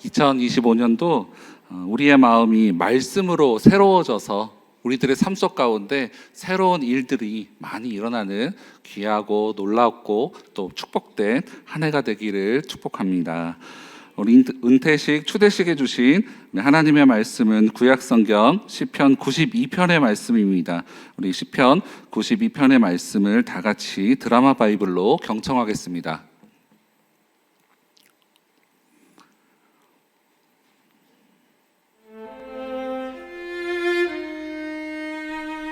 2025년도 우리의 마음이 말씀으로 새로워져서 우리들의 삶 속 가운데 새로운 일들이 많이 일어나는 귀하고 놀랍고 또 축복된 한 해가 되기를 축복합니다. 우리 은퇴식 추대식에 주신 하나님의 말씀은 구약성경 시편 92편의 말씀입니다. 우리 시편 92편의 말씀을 다 같이 드라마 바이블로 경청하겠습니다.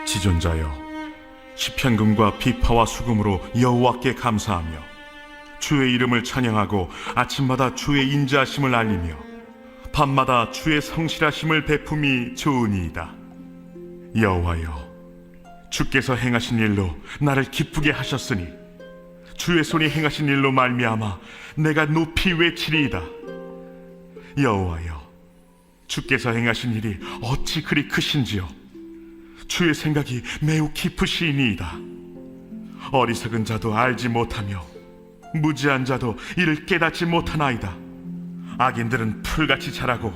지존자여, 시편금과 비파와 수금으로 여호와께 감사하며 주의 이름을 찬양하고 아침마다 주의 인자하심을 알리며 밤마다 주의 성실하심을 베품이 좋으니이다. 여호와여, 주께서 행하신 일로 나를 기쁘게 하셨으니 주의 손이 행하신 일로 말미암아 내가 높이 외치리이다. 여호와여, 주께서 행하신 일이 어찌 그리 크신지요. 주의 생각이 매우 깊으시니이다. 어리석은 자도 알지 못하며 무지한 자도 이를 깨닫지 못하나이다. 악인들은 풀같이 자라고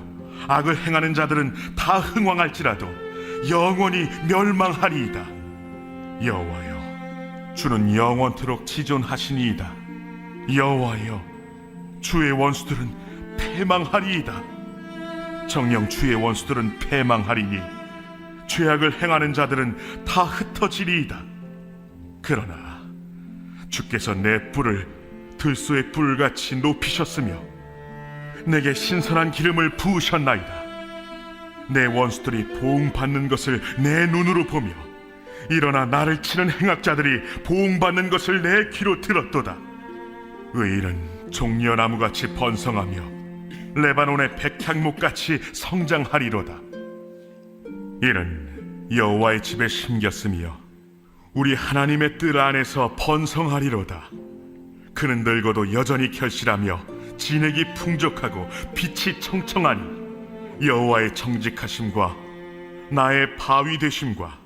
악을 행하는 자들은 다 흥왕할지라도 영원히 멸망하리이다. 여호와여, 주는 영원토록 지존하시니이다. 여호와여, 주의 원수들은 패망하리이다. 정녕 주의 원수들은 패망하리니 죄악을 행하는 자들은 다 흩어지리이다. 그러나 주께서 내 뿔을 들소의 뿔같이 높이셨으며 내게 신선한 기름을 부으셨나이다. 내 원수들이 보응받는 것을 내 눈으로 보며 일어나 나를 치는 행악자들이 보응받는 것을 내 귀로 들었도다. 의인은 종려나무같이 번성하며 레바논의 백향목같이 성장하리로다. 이는 여호와의 집에 심겼으며 우리 하나님의 뜰 안에서 번성하리로다. 그는 늙어도 여전히 결실하며 진액이 풍족하고 빛이 청청하니 여호와의 정직하심과 나의 바위 되심과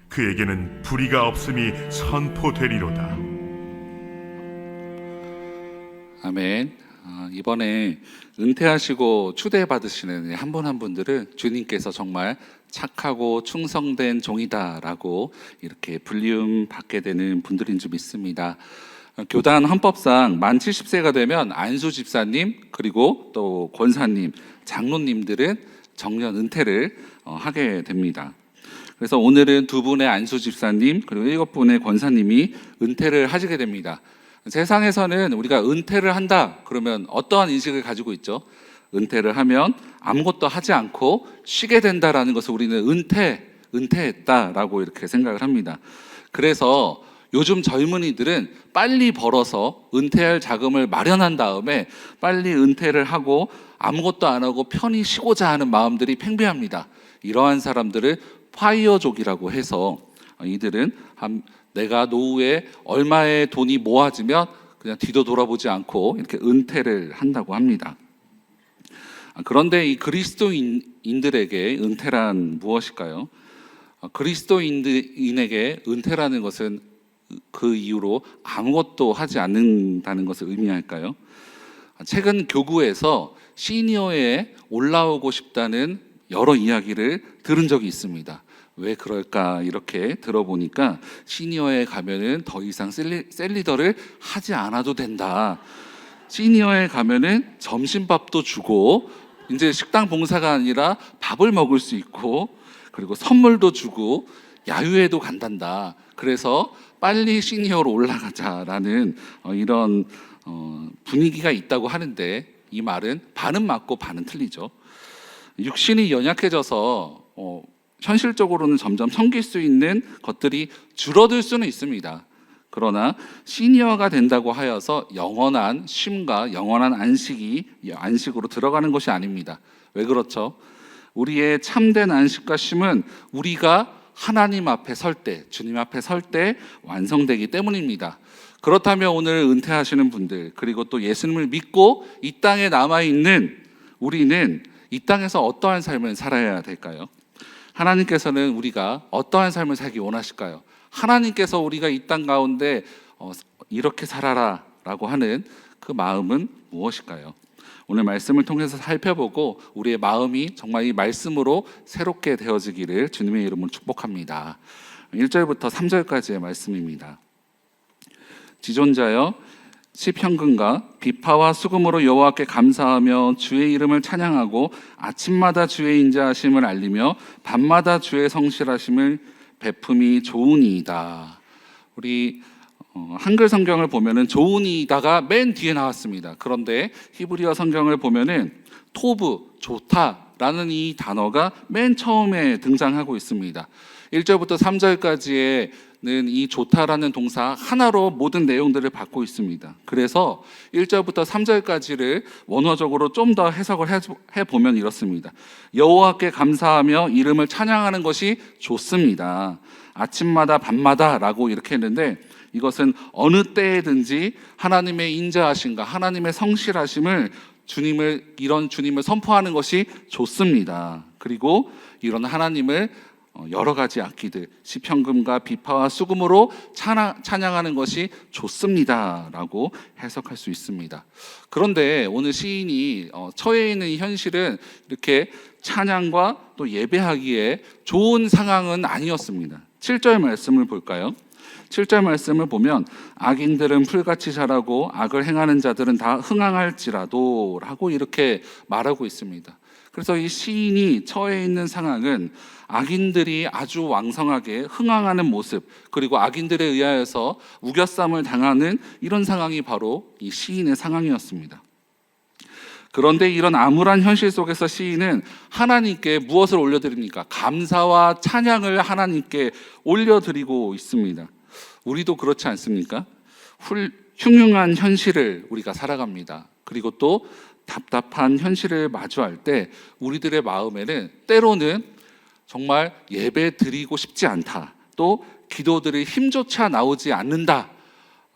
그에게는 불의가 없음이 선포되리로다. 아멘. 이번에 은퇴하시고 추대받으시는 한 분 한 분들은 주님께서 정말 착하고 충성된 종이다라고 이렇게 불리움 받게 되는 분들인 줄 믿습니다. 교단 헌법상 만 70세가 되면 안수 집사님 그리고 또 권사님, 장로님들은 정년 은퇴를 하게 됩니다. 그래서 오늘은 두 분의 안수 집사님 그리고 7분의 권사님이 은퇴를 하시게 됩니다. 세상에서는 우리가 은퇴를 한다 그러면 어떠한 인식을 가지고 있죠? 은퇴를 하면 아무것도 하지 않고 쉬게 된다라는 것을 우리는 은퇴했다라고 이렇게 생각을 합니다. 그래서 요즘 젊은이들은 빨리 벌어서 은퇴할 자금을 마련한 다음에 빨리 은퇴를 하고 아무것도 안 하고 편히 쉬고자 하는 마음들이 팽배합니다. 이러한 사람들을 파이어족이라고 해서 이들은 내가 노후에 얼마의 돈이 모아지면 그냥 뒤도 돌아보지 않고 이렇게 은퇴를 한다고 합니다. 그런데 이 그리스도인들에게 은퇴란 무엇일까요? 그리스도인에게 은퇴라는 것은 그 이후로 아무것도 하지 않는다는 것을 의미할까요? 최근 교구에서 시니어에 올라오고 싶다는 여러 이야기를 들은 적이 있습니다. 왜 그럴까 이렇게 들어보니까 시니어에 가면은 더 이상 셀리더를 하지 않아도 된다. 시니어에 가면은 점심밥도 주고 이제 식당 봉사가 아니라 밥을 먹을 수 있고 그리고 선물도 주고 야유회도 간단다. 그래서 빨리 시니어로 올라가자라는 이런 분위기가 있다고 하는데 이 말은 반은 맞고 반은 틀리죠. 육신이 연약해져서 현실적으로는 점점 섬길 수 있는 것들이 줄어들 수는 있습니다. 그러나 시니어가 된다고 하여서 영원한 쉼과 영원한 안식으로 들어가는 것이 아닙니다. 왜 그렇죠? 우리의 참된 안식과 쉼은 우리가 하나님 앞에 설 때, 주님 앞에 설 때 완성되기 때문입니다. 그렇다면 오늘 은퇴하시는 분들 그리고 또 예수님을 믿고 이 땅에 남아있는 우리는 이 땅에서 어떠한 삶을 살아야 될까요? 하나님께서는 우리가 어떠한 삶을 살기 원하실까요? 하나님께서 우리가 이 땅 가운데 이렇게 살아라 라고 하는 그 마음은 무엇일까요? 오늘 말씀을 통해서 살펴보고 우리의 마음이 정말 이 말씀으로 새롭게 되어지기를 주님의 이름으로 축복합니다. 1절부터 3절까지의 말씀입니다. 지존자여 시편금과 비파와 수금으로 여호와께 감사하며 주의 이름을 찬양하고 아침마다 주의 인자하심을 알리며 밤마다 주의 성실하심을 베품이 좋으니이다. 우리 한글 성경을 보면은 좋으니이다가 맨 뒤에 나왔습니다. 그런데 히브리어 성경을 보면은 토브, 좋다라는 이 단어가 맨 처음에 등장하고 있습니다. 1절부터 3절까지에는 이 좋다라는 동사 하나로 모든 내용들을 받고 있습니다. 그래서 1절부터 3절까지를 원어적으로 좀 더 해석을 해보면 이렇습니다. 여호와께 감사하며 이름을 찬양하는 것이 좋습니다. 아침마다 밤마다 라고 이렇게 했는데 이것은 어느 때에든지 하나님의 인자하심과 하나님의 성실하심을 이런 주님을 선포하는 것이 좋습니다. 그리고 이런 하나님을 여러 가지 악기들, 시편금과 비파와 수금으로 찬양하는 것이 좋습니다라고 해석할 수 있습니다. 그런데 오늘 시인이 처해 있는 이 현실은 이렇게 찬양과 또 예배하기에 좋은 상황은 아니었습니다. 7절 말씀을 볼까요? 7절 말씀을 보면 악인들은 풀같이 자라고 악을 행하는 자들은 다 흥황할지라도 라고 이렇게 말하고 있습니다. 그래서 이 시인이 처해 있는 상황은 악인들이 아주 왕성하게 흥황하는 모습, 그리고 악인들에 의하여서 우겨쌈을 당하는 이런 상황이 바로 이 시인의 상황이었습니다. 그런데 이런 암울한 현실 속에서 시인은 하나님께 무엇을 올려드립니까? 감사와 찬양을 하나님께 올려드리고 있습니다. 우리도 그렇지 않습니까? 흉흉한 현실을 우리가 살아갑니다. 그리고 또 답답한 현실을 마주할 때 우리들의 마음에는 때로는 정말 예배 드리고 싶지 않다, 또 기도들이 힘조차 나오지 않는다,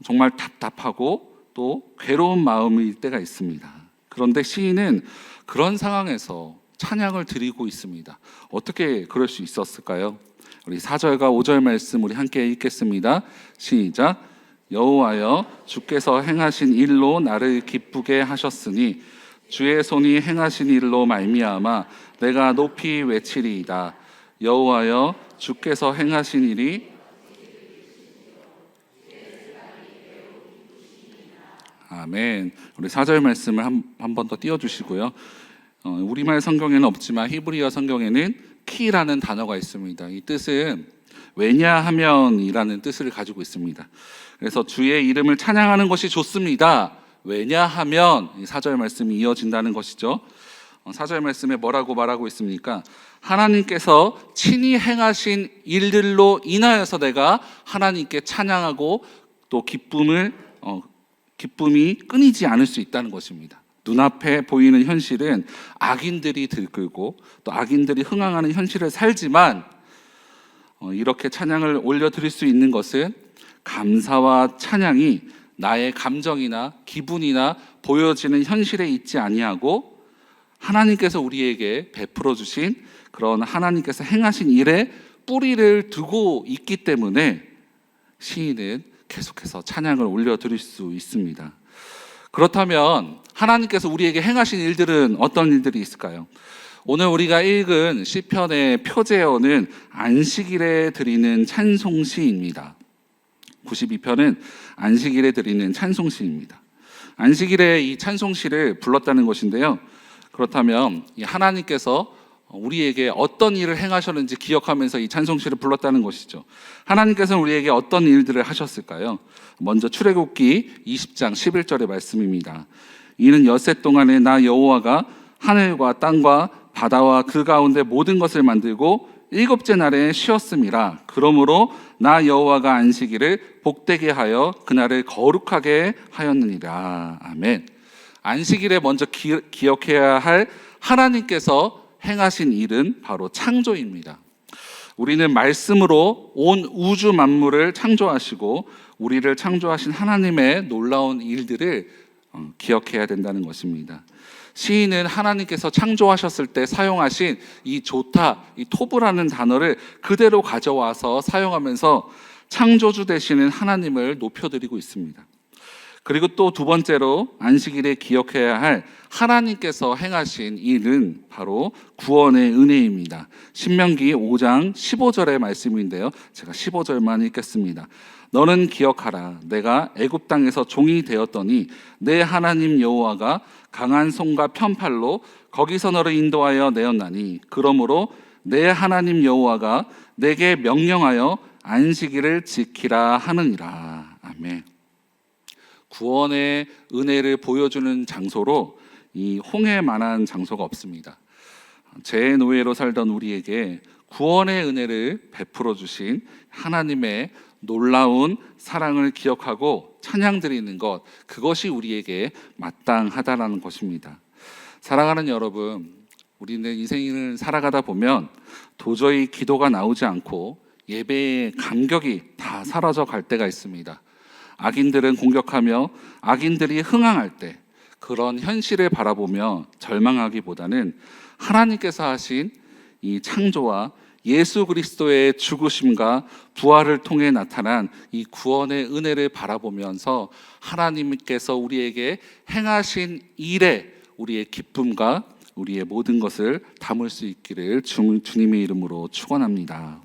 정말 답답하고 또 괴로운 마음일 때가 있습니다. 그런데 시인은 그런 상황에서 찬양을 드리고 있습니다. 어떻게 그럴 수 있었을까요? 우리 4절과 5절 말씀 우리 함께 읽겠습니다. 시작. 여호와여 주께서 행하신 일로 나를 기쁘게 하셨으니 주의 손이 행하신 일로 말미암아 내가 높이 외치리이다. 여호와여 주께서 행하신 일이 아멘. 우리 4절 말씀을 한 번 더 띄워주시고요. 우리말 성경에는 없지만 히브리어 성경에는 키라는 단어가 있습니다. 이 뜻은 왜냐하면이라는 뜻을 가지고 있습니다. 그래서 주의 이름을 찬양하는 것이 좋습니다. 왜냐하면 이 4절 말씀이 이어진다는 것이죠. 4절 말씀에 뭐라고 말하고 있습니까? 하나님께서 친히 행하신 일들로 인하여서 내가 하나님께 찬양하고 또 기쁨이 끊이지 않을 수 있다는 것입니다. 눈앞에 보이는 현실은 악인들이 들끓고 또 악인들이 흥황하는 현실을 살지만 이렇게 찬양을 올려드릴 수 있는 것은 감사와 찬양이 나의 감정이나 기분이나 보여지는 현실에 있지 아니하고 하나님께서 우리에게 베풀어 주신 그런 하나님께서 행하신 일에 뿌리를 두고 있기 때문에 시인은 계속해서 찬양을 올려드릴 수 있습니다. 그렇다면 하나님께서 우리에게 행하신 일들은 어떤 일들이 있을까요? 오늘 우리가 읽은 시편의 표제어는 안식일에 드리는 찬송시입니다. 92편은 안식일에 드리는 찬송시입니다. 안식일에 이 찬송시를 불렀다는 것인데요. 그렇다면 이 하나님께서 우리에게 어떤 일을 행하셨는지 기억하면서 이 찬송시를 불렀다는 것이죠. 하나님께서는 우리에게 어떤 일들을 하셨을까요? 먼저 출애굽기 20장 11절의 말씀입니다. 이는 엿새 동안에 나 여호와가 하늘과 땅과 바다와 그 가운데 모든 것을 만들고 일곱째 날에 쉬었음이라. 그러므로 나 여호와가 안식일을 복되게 하여 그날을 거룩하게 하였느니라. 아멘. 안식일에 먼저 기억해야 할 하나님께서 행하신 일은 바로 창조입니다. 우리는 말씀으로 온 우주 만물을 창조하시고 우리를 창조하신 하나님의 놀라운 일들을 기억해야 된다는 것입니다. 시인은 하나님께서 창조하셨을 때 사용하신 이 좋다, 이 토브라는 단어를 그대로 가져와서 사용하면서 창조주 되시는 하나님을 높여드리고 있습니다. 그리고 또 두 번째로 안식일에 기억해야 할 하나님께서 행하신 일은 바로 구원의 은혜입니다. 신명기 5장 15절의 말씀인데요. 제가 15절만 읽겠습니다. 너는 기억하라. 내가 애굽 땅에서 종이 되었더니 내 하나님 여호와가 강한 손과 편팔로 거기서 너를 인도하여 내었나니 그러므로 내 하나님 여호와가 내게 명령하여 안식일을 지키라 하느니라. 아멘. 구원의 은혜를 보여주는 장소로 이 홍해만한 장소가 없습니다. 제 노예로 살던 우리에게 구원의 은혜를 베풀어 주신 하나님의 놀라운 사랑을 기억하고 찬양 드리는 것, 그것이 우리에게 마땅하다라는 것입니다. 사랑하는 여러분, 우리는 인생을 살아가다 보면 도저히 기도가 나오지 않고 예배의 감격이 다 사라져 갈 때가 있습니다. 악인들은 공격하며 악인들이 흥황할 때 그런 현실을 바라보며 절망하기보다는 하나님께서 하신 이 창조와 예수 그리스도의 죽으심과 부활을 통해 나타난 이 구원의 은혜를 바라보면서 하나님께서 우리에게 행하신 일에 우리의 기쁨과 우리의 모든 것을 담을 수 있기를 주님의 이름으로 축원합니다.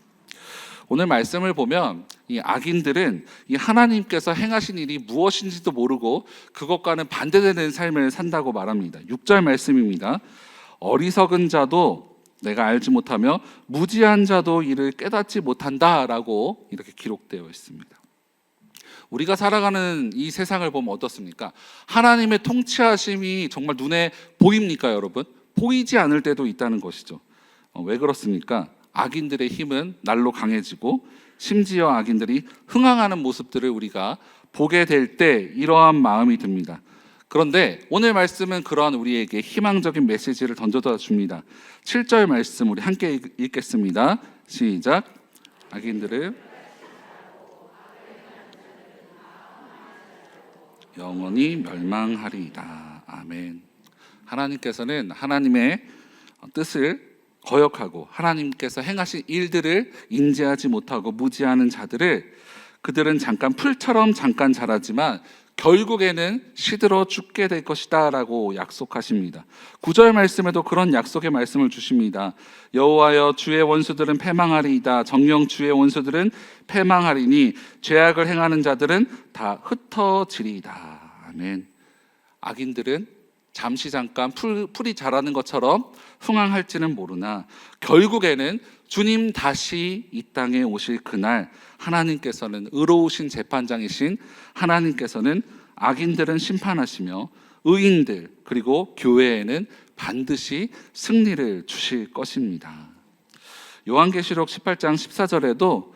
오늘 말씀을 보면 이 악인들은 이 하나님께서 행하신 일이 무엇인지도 모르고 그것과는 반대되는 삶을 산다고 말합니다. 6절 말씀입니다. 어리석은 자도 내가 알지 못하며 무지한 자도 이를 깨닫지 못한다라고 이렇게 기록되어 있습니다. 우리가 살아가는 이 세상을 보면 어떻습니까? 하나님의 통치하심이 정말 눈에 보입니까, 여러분? 보이지 않을 때도 있다는 것이죠. 왜 그렇습니까? 악인들의 힘은 날로 강해지고 심지어 악인들이 흥황하는 모습들을 우리가 보게 될 때 이러한 마음이 듭니다. 그런데 오늘 말씀은 그러한 우리에게 희망적인 메시지를 던져다 줍니다. 7절 말씀 우리 함께 읽겠습니다. 시작. 악인들을 영원히 멸망하리이다. 아멘. 하나님께서는 하나님의 뜻을 거역하고 하나님께서 행하신 일들을 인지하지 못하고 무지하는 자들을 그들은 잠깐 풀처럼 잠깐 자라지만 결국에는 시들어 죽게 될 것이다 라고 약속하십니다. 9절 말씀에도 그런 약속의 말씀을 주십니다. 여호와여 주의 원수들은 패망하리이다. 정녕 주의 원수들은 패망하리니 죄악을 행하는 자들은 다 흩어지리이다. 아멘. 악인들은 잠시 잠깐 풀이 자라는 것처럼 흥황할지는 모르나 결국에는 주님 다시 이 땅에 오실 그날 하나님께서는 의로우신 재판장이신 하나님께서는 악인들은 심판하시며 의인들 그리고 교회에는 반드시 승리를 주실 것입니다. 요한계시록 18장 14절에도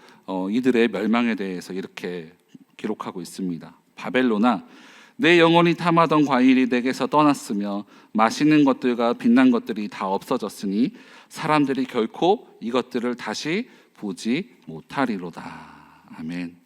이들의 멸망에 대해서 이렇게 기록하고 있습니다. 바벨론아 내 영혼이 탐하던 과일이 내게서 떠났으며 맛있는 것들과 빛난 것들이 다 없어졌으니 사람들이 결코 이것들을 다시 보지 못하리로다. 아멘.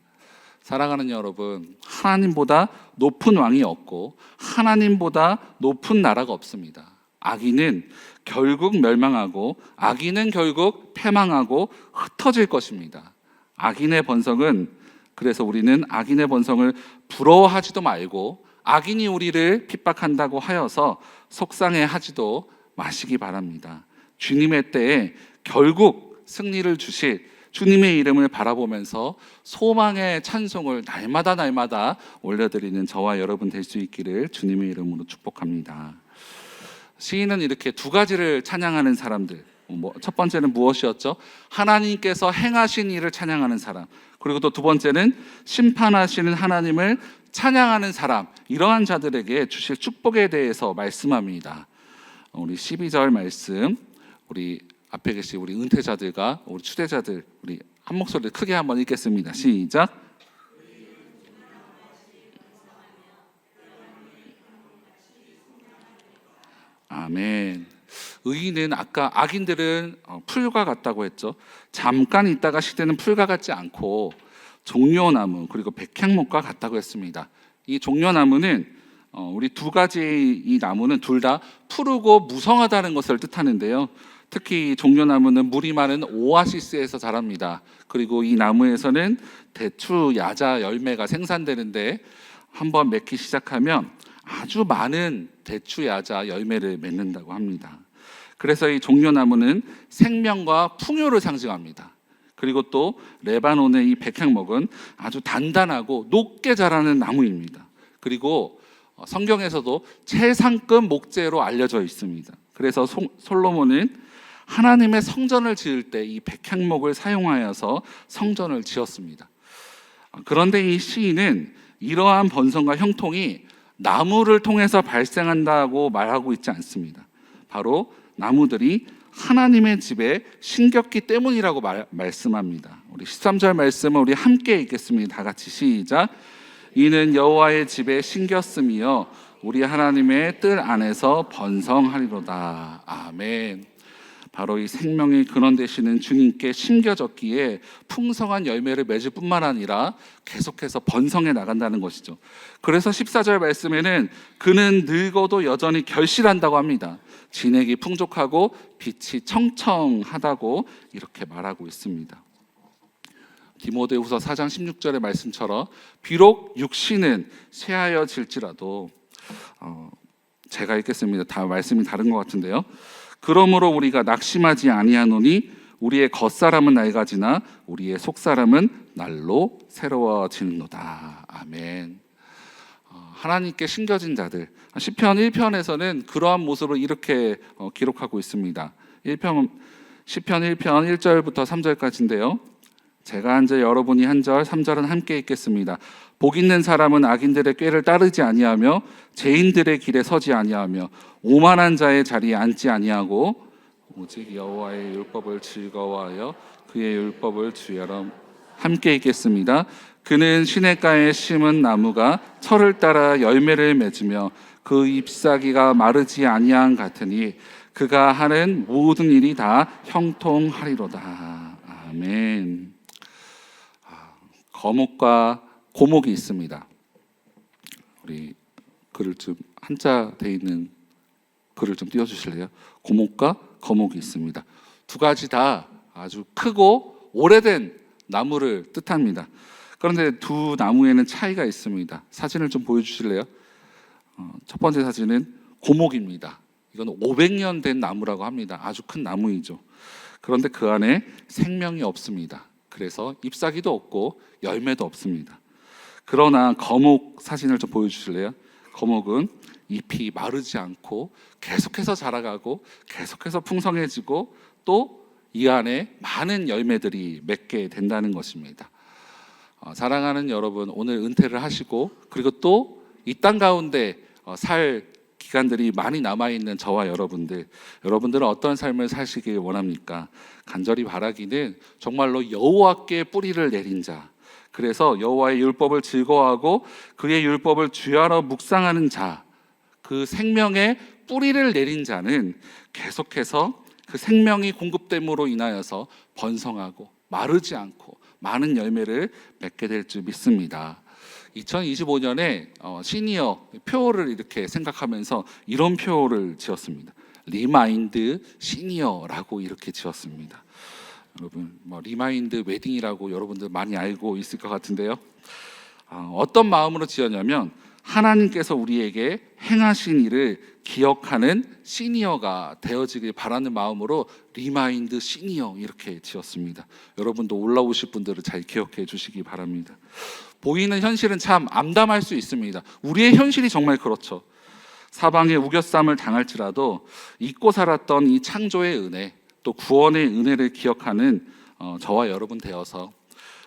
사랑하는 여러분, 하나님보다 높은 왕이 없고 하나님보다 높은 나라가 없습니다. 악인은 결국 멸망하고 악인은 결국 패망하고 흩어질 것입니다. 악인의 번성은 그래서 우리는 악인의 번성을 부러워하지도 말고 악인이 우리를 핍박한다고 하여서 속상해하지도 마시기 바랍니다. 주님의 때에 결국 승리를 주실 주님의 이름을 바라보면서 소망의 찬송을 날마다 올려드리는 저와 여러분 될 수 있기를 주님의 이름으로 축복합니다. 시인은 이렇게 두 가지를 찬양하는 사람들, 첫 번째는 무엇이었죠? 하나님께서 행하신 일을 찬양하는 사람, 그리고 또 두 번째는 심판하시는 하나님을 찬양하는 사람, 이러한 자들에게 주실 축복에 대해서 말씀합니다. 우리 12절 말씀, 우리 앞에 계신 우리 은퇴자들과 우리 추대자들, 우리 한 목소리를 크게 한번 읽겠습니다. 시작. 아멘. 의인은 아까 악인들은 풀과 같다고 했죠. 잠깐 있다가 시대는 풀과 같지 않고 종려나무 그리고 백향목과 같다고 했습니다. 이 종려나무는 우리 두 가지 이 나무는 둘 다 푸르고 무성하다는 것을 뜻하는데요. 특히 종려나무는 물이 많은 오아시스에서 자랍니다. 그리고 이 나무에서는 대추, 야자, 열매가 생산되는데 한번 맺기 시작하면 아주 많은 대추야자 열매를 맺는다고 합니다. 그래서 이 종려나무는 생명과 풍요를 상징합니다. 그리고 또 레바논의 이 백향목은 아주 단단하고 높게 자라는 나무입니다. 그리고 성경에서도 최상급 목재로 알려져 있습니다. 그래서 솔로몬은 하나님의 성전을 지을 때 이 백향목을 사용하여서 성전을 지었습니다. 그런데 이 시인은 이러한 번성과 형통이 나무를 통해서 발생한다고 말하고 있지 않습니다. 바로 나무들이 하나님의 집에 심겼기 때문이라고 말씀합니다. 우리 13절 말씀을 우리 함께 읽겠습니다. 다 같이 시작. 이는 여호와의 집에 심겼으며 우리 하나님의 뜰 안에서 번성하리로다. 아멘. 바로 이 생명의 근원 되시는 주님께 심겨졌기에 풍성한 열매를 맺을 뿐만 아니라 계속해서 번성해 나간다는 것이죠. 그래서 14절 말씀에는 그는 늙어도 여전히 결실한다고 합니다. 진액이 풍족하고 빛이 청청하다고 이렇게 말하고 있습니다. 디모데후서 4장 16절의 말씀처럼 비록 육신은 쇠하여질지라도 제가 읽겠습니다. 다 말씀이 다른 것 같은데요. 그러므로 우리가 낙심하지 아니하노니 우리의 겉사람은 낡아지나 우리의 속사람은 날로 새로워지는도다. 아멘. 하나님께 심겨진 자들, 시편 1편에서는 그러한 모습을 이렇게 기록하고 있습니다. 시편 1편 1절부터 3절까지인데요. 제가 한 절, 여러분이 한 절, 3절은 함께 읽겠습니다. 복 있는 사람은 악인들의 꾀를 따르지 아니하며 죄인들의 길에 서지 아니하며 오만한 자의 자리에 앉지 아니하고 오직 여호와의 율법을 즐거워하여 그의 율법을 주야로. 함께 읽겠습니다. 그는 시냇가에 심은 나무가 철을 따라 열매를 맺으며 그 잎사귀가 마르지 아니한 같으니 그가 하는 모든 일이 다 형통하리로다. 아멘. 거목과 고목이 있습니다. 우리 글을 좀 한자 돼 있는 글을 좀 띄워주실래요? 고목과 거목이 있습니다. 두 가지 다 아주 크고 오래된 나무를 뜻합니다. 그런데 두 나무에는 차이가 있습니다. 사진을 좀 보여주실래요? 첫 번째 사진은 고목입니다. 이건 500년 된 나무라고 합니다. 아주 큰 나무이죠. 그런데 그 안에 생명이 없습니다. 그래서 잎사귀도 없고 열매도 없습니다. 그러나 거목 사진을 좀 보여주실래요? 거목은 잎이 마르지 않고 계속해서 자라가고 계속해서 풍성해지고 또 이 안에 많은 열매들이 맺게 된다는 것입니다. 사랑하는 여러분, 오늘 은퇴를 하시고 그리고 또 이 땅 가운데 살 기간들이 많이 남아있는 저와 여러분들은 어떤 삶을 사시길 원합니까? 간절히 바라기는 정말로 여호와께 뿌리를 내린 자, 그래서 여호와의 율법을 즐거워하고 그의 율법을 주야로 묵상하는 자, 그 생명의 뿌리를 내린 자는 계속해서 그 생명이 공급됨으로 인하여서 번성하고 마르지 않고 많은 열매를 맺게 될 줄 믿습니다. 2025년에 시니어 표어를 이렇게 생각하면서 이런 표어를 지었습니다. 리마인드 시니어라고 이렇게 지었습니다. 여러분, 리마인드 웨딩이라고 여러분들 많이 알고 있을 것 같은데요. 어떤 마음으로 지었냐면 하나님께서 우리에게 행하신 일을 기억하는 시니어가 되어지길 바라는 마음으로 리마인드 시니어 이렇게 지었습니다. 여러분도 올라오실 분들은 잘 기억해 주시기 바랍니다. 보이는 현실은 참 암담할 수 있습니다. 우리의 현실이 정말 그렇죠. 사방에 우겨쌈을 당할지라도 잊고 살았던 이 창조의 은혜, 또 구원의 은혜를 기억하는 저와 여러분 되어서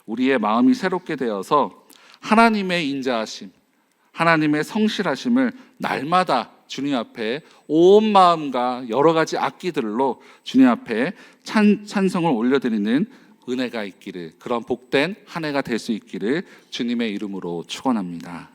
우리의 마음이 새롭게 되어서 하나님의 인자하심, 하나님의 성실하심을 날마다 주님 앞에 온 마음과 여러 가지 악기들로 주님 앞에 찬송을 올려드리는 은혜가 있기를, 그런 복된 한 해가 될 수 있기를 주님의 이름으로 축원합니다.